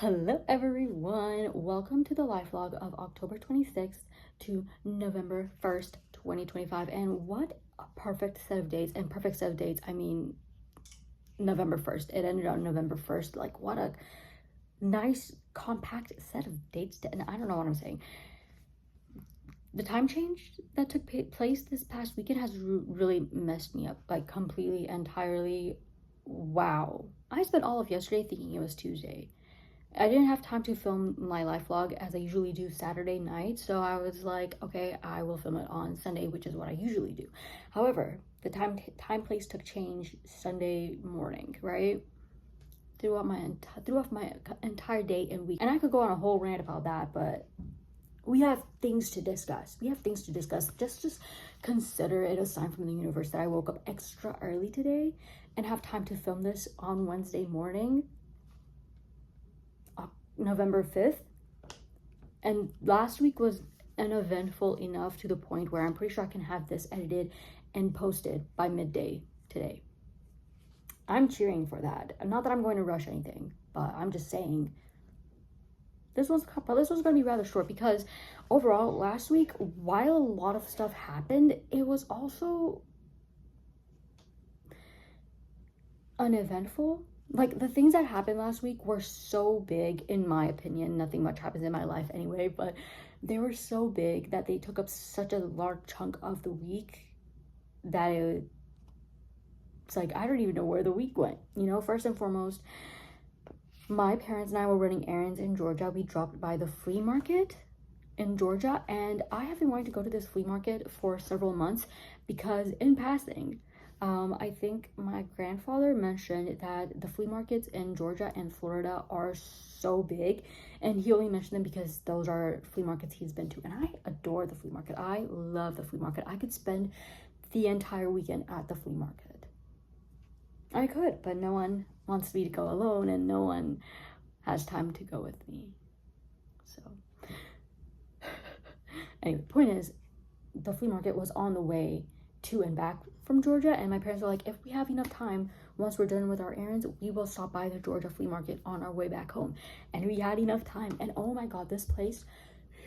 Hello everyone, welcome to the life vlog of October 26th to November 1st, 2025. And what a perfect set of dates, and perfect set of dates, I mean November 1st. It ended on November 1st. Like, what a nice compact set of dates and I don't know what I'm saying. The time change that took place this past weekend has really messed me up, like completely, entirely. Wow. I spent all of yesterday thinking it was Tuesday. I didn't have time to film my life vlog as I usually do Saturday night, so I was like, okay, I will film it on Sunday, which is what I usually do. However, the time place took change Sunday morning, right? Threw off my entire day and week, and I could go on a whole rant about that, but we have things to discuss. Just consider it a sign from the universe that I woke up extra early today and have time to film this on Wednesday morning, November 5th. And last week was uneventful enough to the point where I'm pretty sure I can have this edited and posted by midday today. I'm cheering for that. Not that I'm going to rush anything, but I'm just saying this was going to be rather short, because overall last week, while a lot of stuff happened, it was also uneventful. Like, the things that happened last week were so big, in my opinion. Nothing much happens in my life anyway, but they were so big that they took up such a large chunk of the week that it's like, I don't even know where the week went. You know, first and foremost, my parents and I were running errands in Georgia. We dropped by the flea market in Georgia, and I have been wanting to go to this flea market for several months because, in passing, I think my grandfather mentioned that the flea markets in Georgia and Florida are so big, and he only mentioned them because those are flea markets he's been to. And I adore the flea market. I love the flea market. I could spend the entire weekend at the flea market. I could, but no one wants me to go alone, and no one has time to go with me. So anyway, point is, the flea market was on the way to and back from Georgia, and my parents were like, if we have enough time, once we're done with our errands, we will stop by the Georgia flea market on our way back home. And we had enough time, and oh my god, this place,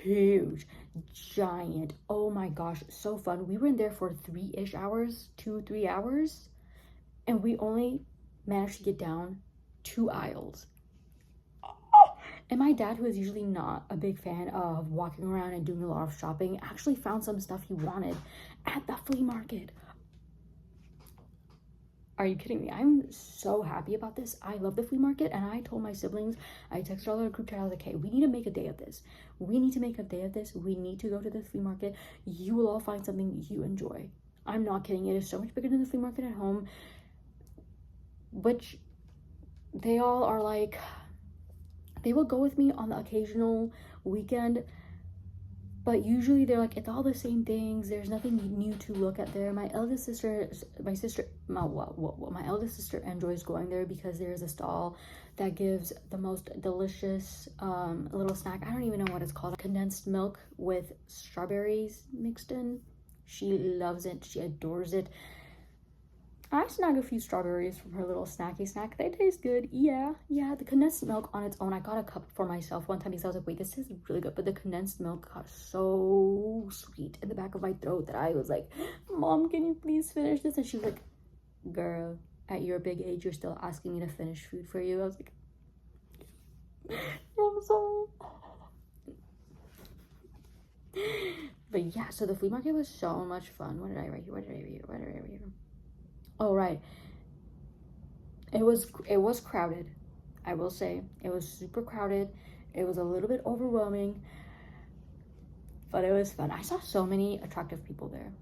huge, giant, oh my gosh, so fun. We were in there for 3-ish hours, 2-3 hours, and we only managed to get down 2 aisles. And my dad, who is usually not a big fan of walking around and doing a lot of shopping, actually found some stuff he wanted at the flea market. Are you kidding me? I'm so happy about this. I love the flea market, and I told my siblings, I texted all our group chat, I was like, hey, we need to make a day of this. We need to make a day of this. We need to go to the flea market. You will all find something you enjoy. I'm not kidding. It is so much bigger than the flea market at home, which they all are like, they will go with me on the occasional weekend, but usually they're like, it's all the same things. There's nothing new to look at there. My eldest sister enjoys going there because there's a stall that gives the most delicious little snack. I don't even know what it's called. Condensed milk with strawberries mixed in. She loves it. She adores it. I snag a few strawberries from her little snacky snack. They taste good. Yeah. The condensed milk on its own, I got a cup for myself one time because I was like, wait, this is really good. But the condensed milk got so sweet in the back of my throat that I was like, Mom, can you please finish this? And she was like, girl, at your big age, you're still asking me to finish food for you. I was like, I'm sorry. But yeah, so the flea market was so much fun. What did I write here? Oh, right. It was crowded. I will say it was super crowded. It was a little bit overwhelming, but it was fun. I saw so many attractive people there.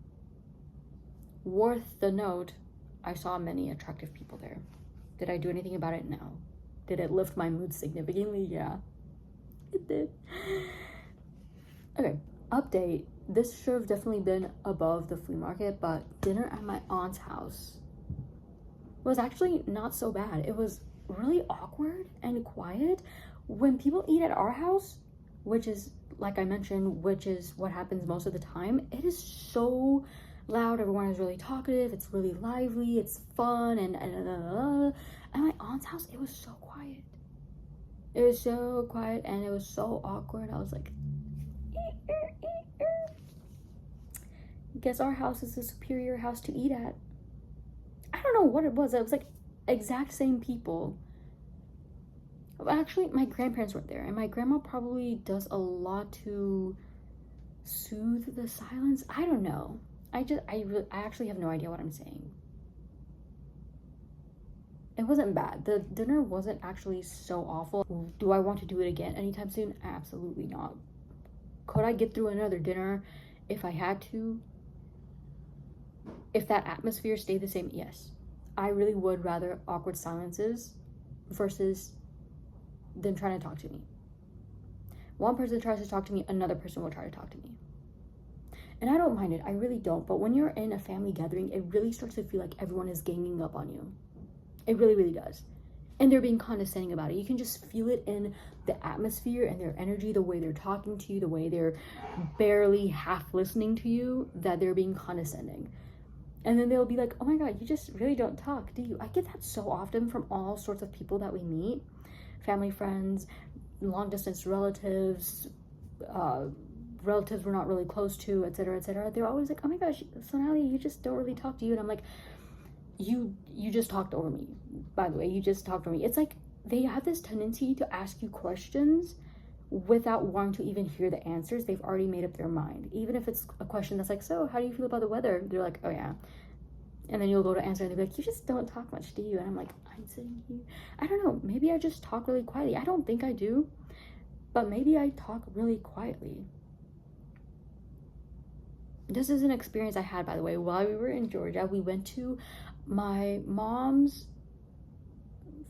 Worth the note, I saw many attractive people there. Did I do anything about it? No. Did it lift my mood significantly? Yeah, it did. Okay, update. This should have definitely been above the flea market, but dinner at my aunt's house was actually not so bad. It was really awkward and quiet. When people eat at our house, which is, like I mentioned, which is what happens most of the time, it is so loud. Everyone is really talkative. It's really lively. It's fun. And at my aunt's house, it was so quiet. It was so quiet and it was so awkward. I was like, guess our house is a superior house to eat at. I don't know what it was. It was like exact same people. Actually, my grandparents weren't there, and my grandma probably does a lot to soothe the silence. I don't know. I actually have no idea what I'm saying. It wasn't bad. The dinner wasn't actually so awful. Do I want to do it again anytime soon? Absolutely not. Could I get through another dinner if I had to? If that atmosphere stayed the same, yes. I really would rather awkward silences versus them trying to talk to me. One person tries to talk to me, another person will try to talk to me. And I don't mind it, I really don't. But when you're in a family gathering, it really starts to feel like everyone is ganging up on you. It really, really does. And they're being condescending about it. You can just feel it in the atmosphere and their energy, the way they're talking to you, the way they're barely half listening to you, that they're being condescending. And then they'll be like, oh my God, you just really don't talk, do you? I get that so often from all sorts of people that we meet. Family, friends, long distance relatives, relatives we're not really close to, etc., etc. They're always like, oh my gosh, Sonali, you just don't really talk to you. And I'm like, you just talked over me. By the way, you just talked over me. It's like they have this tendency to ask you questions without wanting to even hear the answers. They've already made up their mind. Even if it's a question that's like, so how do you feel about the weather? They're like, oh yeah. And then you'll go to answer and they'll be like, you just don't talk much, do you? And I'm like, I'm sitting here. I don't know. Maybe I just talk really quietly. I don't think I do, but maybe I talk really quietly. This is an experience I had, by the way, while we were in Georgia. We went to my mom's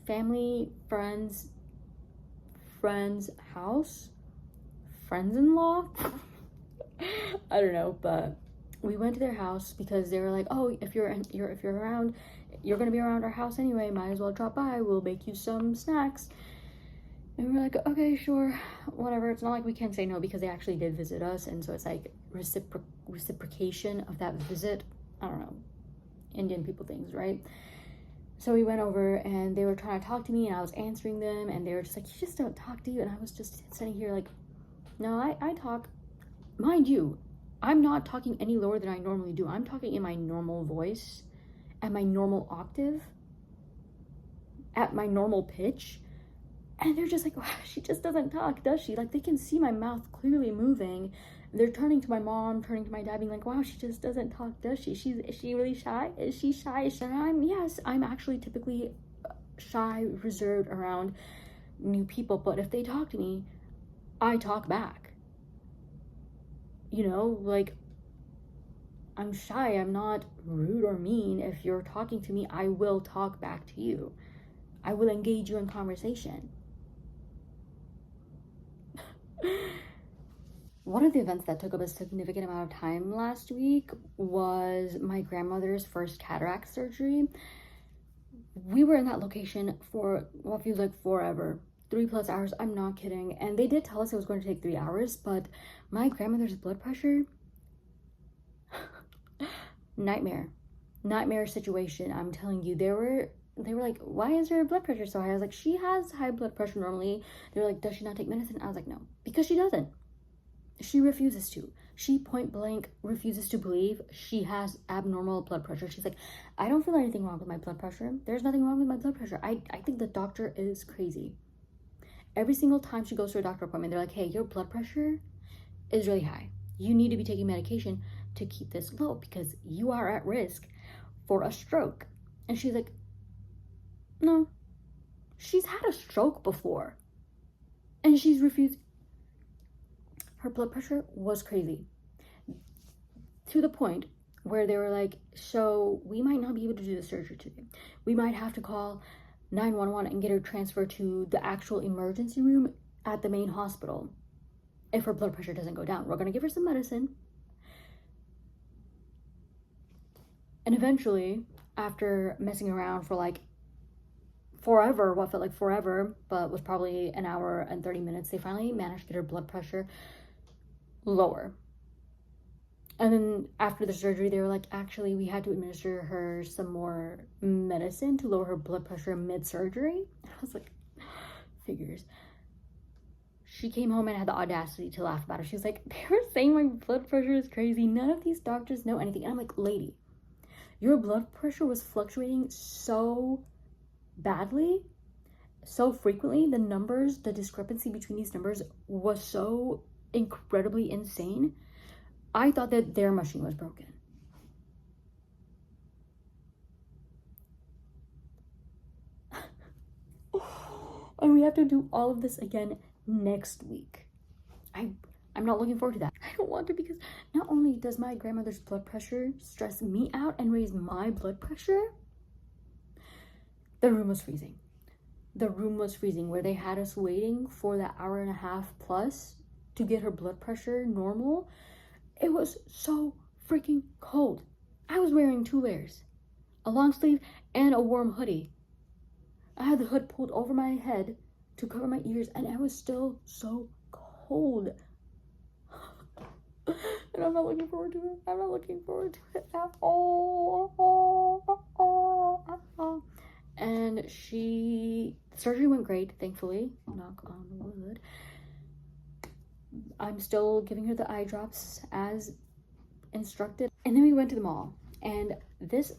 family friend's house, friends-in-law. I don't know, but we went to their house because they were like, oh, if you're around, you're gonna be around our house anyway, might as well drop by, we'll make you some snacks. And we're like, okay, sure, whatever. It's not like we can say no because they actually did visit us, and so it's like reciprocation of that visit. I don't know, Indian people things, right? So we went over and they were trying to talk to me and I was answering them and they were just like, you just don't talk, do you? And I was just sitting here like, no, I talk. Mind you, I'm not talking any lower than I normally do. I'm talking in my normal voice, at my normal octave, at my normal pitch. And they're just like, wow, she just doesn't talk, does she? Like, they can see my mouth clearly moving. They're turning to my mom, turning to my dad, being like, wow, she just doesn't talk, does she? Is she really shy? Is she shy? Yes, I'm actually typically shy, reserved around new people. But if they talk to me, I talk back. You know, like, I'm shy. I'm not rude or mean. If you're talking to me, I will talk back to you. I will engage you in conversation. One of the events that took up a significant amount of time last week was my grandmother's first cataract surgery. We were in that location for what feels like forever. 3+ hours, I'm not kidding. And they did tell us it was going to take 3 hours, but my grandmother's blood pressure, nightmare situation. I'm telling you, they were like, why is her blood pressure so high? I was like, she has high blood pressure normally. They were like, does she not take medicine? I was like, no, because she doesn't. She refuses to. She point blank refuses to believe she has abnormal blood pressure. She's like, I don't feel anything wrong with my blood pressure. There's nothing wrong with my blood pressure. I think the doctor is crazy. Every single time she goes to a doctor appointment, they're like, hey, your blood pressure is really high. You need to be taking medication to keep this low because you are at risk for a stroke. And she's like, no, she's had a stroke before and she's refused. Her blood pressure was crazy to the point where they were like, so we might not be able to do the surgery today. We might have to call 911 and get her transferred to the actual emergency room at the main hospital if her blood pressure doesn't go down. We're going to give her some medicine. And eventually, after messing around for like forever, what felt like forever, but was probably an hour and 30 minutes, they finally managed to get her blood pressure lower. And then after the surgery, they were like, actually, we had to administer her some more medicine to lower her blood pressure mid-surgery. I was like, figures. she came home and had the audacity to laugh about it. She was like, they were saying my blood pressure is crazy. None of these doctors know anything. And I'm like, lady, your blood pressure was fluctuating so badly, so frequently. The discrepancy between these numbers was so incredibly insane. I thought that their machine was broken. And we have to do all of this again next week. I'm not looking forward to that. I don't want to, because not only does my grandmother's blood pressure stress me out and raise my blood pressure, the room was freezing. The room was freezing where they had us waiting for that hour and a half plus to get her blood pressure normal. It was so freaking cold. I was wearing 2 layers, a long sleeve and a warm hoodie. I had the hood pulled over my head to cover my ears, and I was still so cold. And I'm not looking forward to it. I'm not looking forward to it at all. And surgery went great, thankfully. Knock on wood. I'm still giving her the eye drops as instructed. And then we went to the mall. And this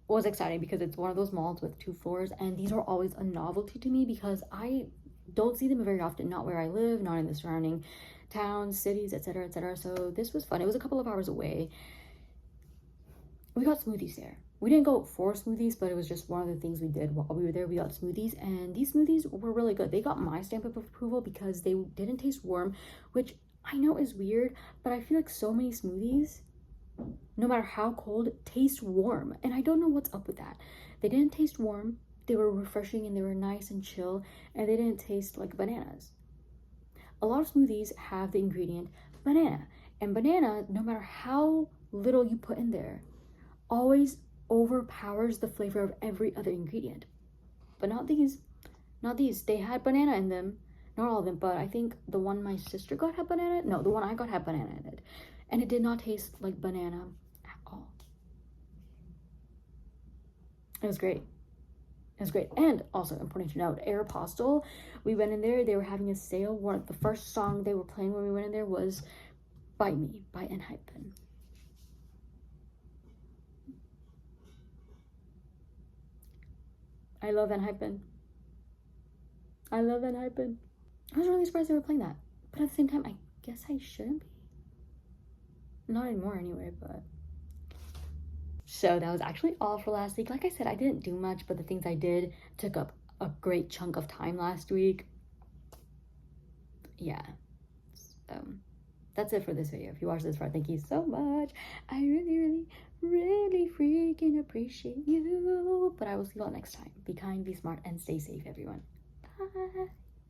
was exciting because it's one of those malls with 2 floors. And these are always a novelty to me because I don't see them very often. Not where I live, not in the surrounding towns, cities, etc., etc. So this was fun. It was a couple of hours away. We got smoothies there. We didn't go for smoothies, but it was just one of the things we did while we were there. We got smoothies, and these smoothies were really good. They got my stamp of approval because they didn't taste warm, which I know is weird, but I feel like so many smoothies, no matter how cold, taste warm. And I don't know what's up with that. They didn't taste warm. They were refreshing and they were nice and chill, and they didn't taste like bananas. A lot of smoothies have the ingredient banana, and banana, no matter how little you put in there, always overpowers the flavor of every other ingredient. But not these. They had banana in them. Not all of them, but I think the one my sister got had banana. No, the one I got had banana in it. And it did not taste like banana at all. It was great. It was great. And also important to note, Aeropostale, we went in there, they were having a sale. The first song they were playing when we went in there was By Me by Enhypen. I love Enhypen. I love Enhypen. I was really surprised they were playing that. But at the same time, I guess I shouldn't be. Not anymore anyway, but... So that was actually all for last week. Like I said, I didn't do much, but the things I did took up a great chunk of time last week. Yeah. So that's it for this video. If you watched this far, thank you so much. I really, really freaking appreciate you. But I will see you all next time. Be kind, be smart, and stay safe, everyone. Bye.